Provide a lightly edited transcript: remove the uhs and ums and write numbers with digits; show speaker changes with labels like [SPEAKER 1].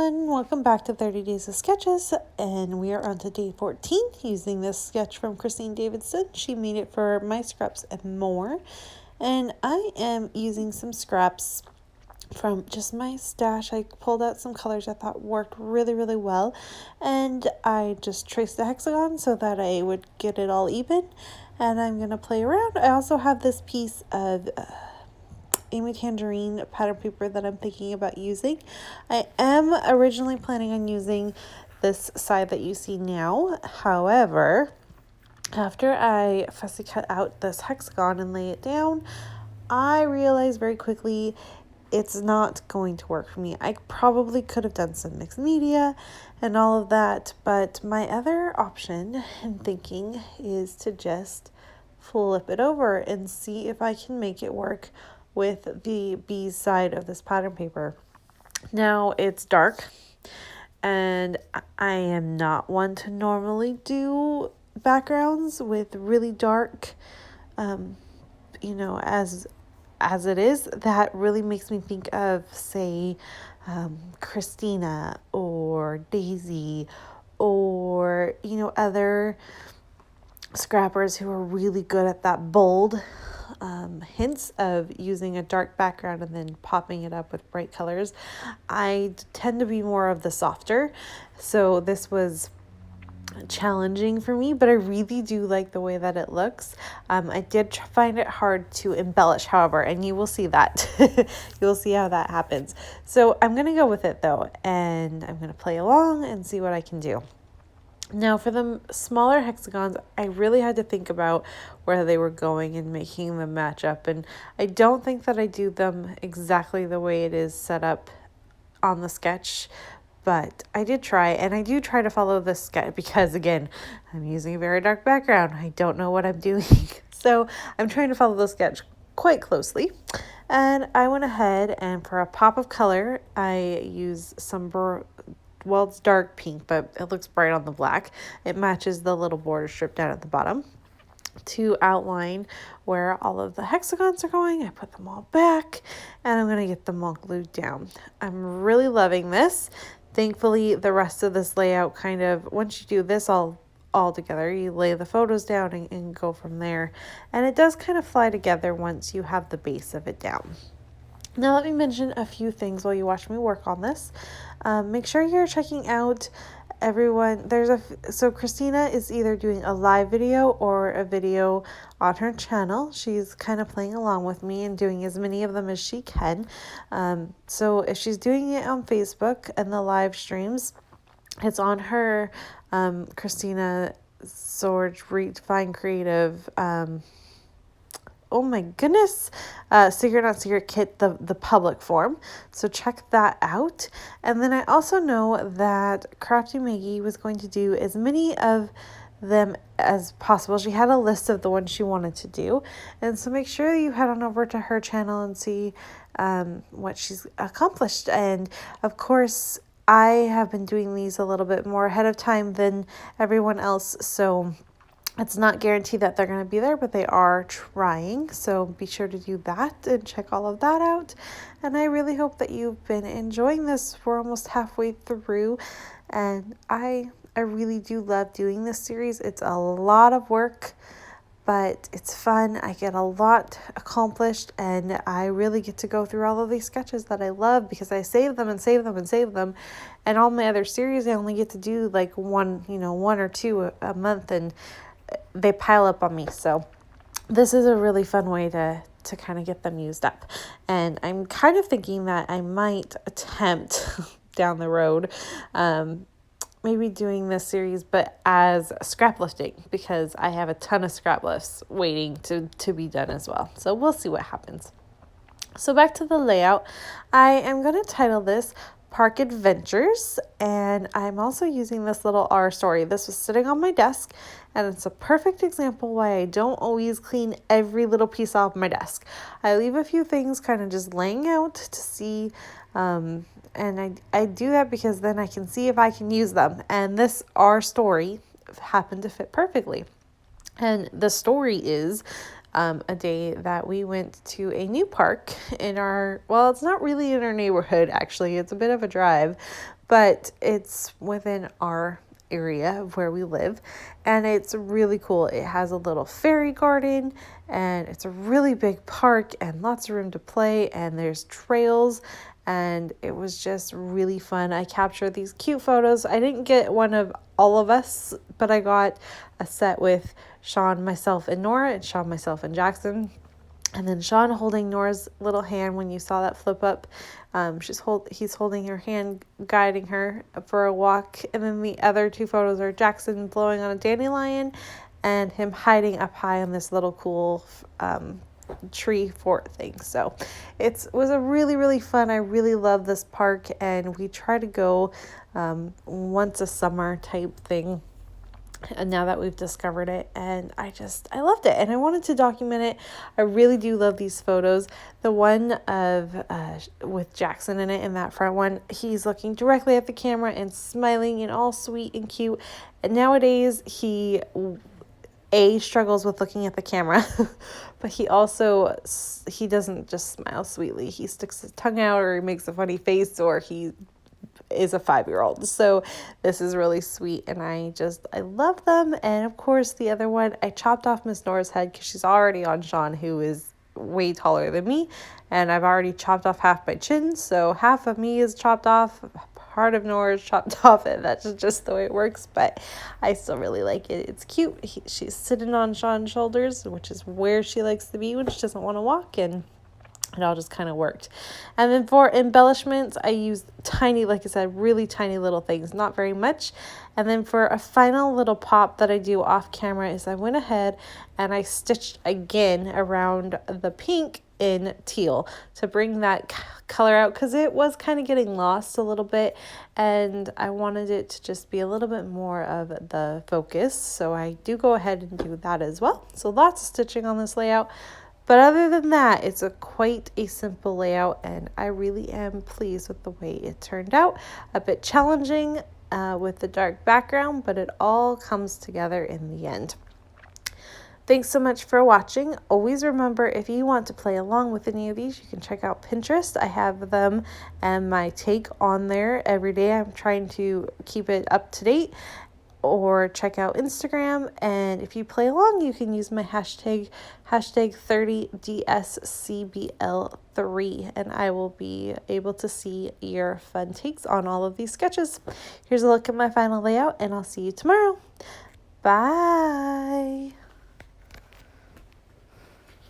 [SPEAKER 1] everyone, welcome back to 30 Days of Sketches, and we are on to day 14 using this sketch from Kristine Davidson. She made it for My Scraps and More, and I am using some scraps from just my stash. I pulled out some colors I thought worked really well, and I just traced the hexagon so that I would get it all even, and I'm going to play around. I also have this piece of Amy Tangerine pattern paper that I'm thinking about using. I am originally planning on using this side that you see now. However, after I fussy cut out this hexagon and lay it down, I realized very quickly it's not going to work for me. I probably could have done some mixed media and all of that, but my other option in thinking is to just flip it over and see if I can make it work with the B side of this pattern paper. Now it's dark, and I am not one to normally do backgrounds with really dark, as it is. That really makes me think of, say, Christina or Daisy or, other scrappers who are really good at that bold hints of using a dark background and then popping it up with bright colors. I tend to be more of the softer, so this was challenging for me, but I really do like the way that it looks. I did find it hard to embellish, however, and you will see that. You'll see how that happens. So I'm going to go with it though, and I'm going to play along and see what I can do. Now for the smaller hexagons, I really had to think about where they were going and making them match up. And I don't think that I do them exactly the way it is set up on the sketch, but I did try, and I do try to follow this sketch because, again, I'm using a very dark background. I don't know what I'm doing. So I'm trying to follow the sketch quite closely. And I went ahead and for a pop of color, I use some well, it's dark pink, but it looks bright on the black. It matches the little border strip down at the bottom. To outline where all of the hexagons are going, I put them all back, and I'm going to get them all glued down. I'm really loving this. Thankfully, the rest of this layout kind of, once you do this all together, you lay the photos down and go from there. And it does kind of fly together once you have the base of it down. Now let me mention a few things while you watch me work on this. Make sure you're checking out everyone. So Christina is either doing a live video or a video on her channel. She's kind of playing along with me and doing as many of them as she can. So if she's doing it on Facebook and the live streams, it's on her Christina Sorge Refine Creative oh my goodness, Secret Not Secret Kit, the public form. So check that out. And then I also know that Crafty Maggie was going to do as many of them as possible. She had a list of the ones she wanted to do. And so make sure you head on over to her channel and see what she's accomplished. And of course, I have been doing these a little bit more ahead of time than everyone else. So it's not guaranteed that they're going to be there, but they are trying. So be sure to do that and check all of that out. And I really hope that you've been enjoying this. We're almost halfway through, and I really do love doing this series. It's a lot of work, but it's fun. I get a lot accomplished, and I really get to go through all of these sketches that I love because I save them and save them and save them. And all my other series, I only get to do like one or two a month, and they pile up on me. So this is a really fun way to kind of get them used up. And I'm kind of thinking that I might attempt down the road, maybe doing this series, but as scrap lifting, because I have a ton of scrap lifts waiting to be done as well. So we'll see what happens. So back to the layout, I am going to title this Park Adventures, and I'm also using this little R story. This was sitting on my desk, and it's a perfect example why I don't always clean every little piece off my desk. I leave a few things kind of just laying out to see, and I do that because then I can see if I can use them. And this R story happened to fit perfectly. And the story is a day that we went to a new park in it's not really in our neighborhood, actually. It's a bit of a drive, but it's within our area of where we live, and it's really cool. It has a little fairy garden, and it's a really big park and lots of room to play, and there's trails, and it was just really fun. I captured these cute photos. I didn't get one of all of us, but I got a set with Sean, myself, and Nora, and Sean, myself, and Jackson. And then Sean holding Nora's little hand when you saw that flip up. He's holding her hand, guiding her for a walk. And then the other two photos are Jackson blowing on a dandelion and him hiding up high on this little cool tree fort thing. So it was a really, really fun. I really love this park, and we try to go once a summer type thing. And now that we've discovered it, and I loved it, and I wanted to document it. I really do love these photos. The one of with Jackson in it, in that front one, he's looking directly at the camera and smiling and all sweet and cute. And nowadays he struggles with looking at the camera, but he doesn't just smile sweetly. He sticks his tongue out, or he makes a funny face, or he is a 5-year-old. So this is really sweet, and I love them. And of course, the other one, I chopped off Miss Nora's head because she's already on Sean, who is way taller than me, and I've already chopped off half my chin, so half of me is chopped off, part of Nora's chopped off, and that's just the way it works. But I still really like it. It's cute. She's sitting on Sean's shoulders, which is where she likes to be when she doesn't want to walk, and it all just kind of worked. And then for embellishments, I used tiny, like I said, really tiny little things, not very much. And then for a final little pop that I do off camera is I went ahead and I stitched again around the pink in teal to bring that color out, because it was kind of getting lost a little bit, and I wanted it to just be a little bit more of the focus. So I do go ahead and do that as well. So lots of stitching on this layout. But other than that, it's quite a simple layout, and I really am pleased with the way it turned out. A bit challenging with the dark background, but it all comes together in the end. Thanks so much for watching. Always remember, if you want to play along with any of these, you can check out Pinterest. I have them and my take on there every day. I'm trying to keep it up to date. Or check out Instagram, and if you play along, you can use my hashtag 30DSCBL3, and I will be able to see your fun takes on all of these sketches. Here's a look at my final layout, and I'll see you tomorrow. Bye.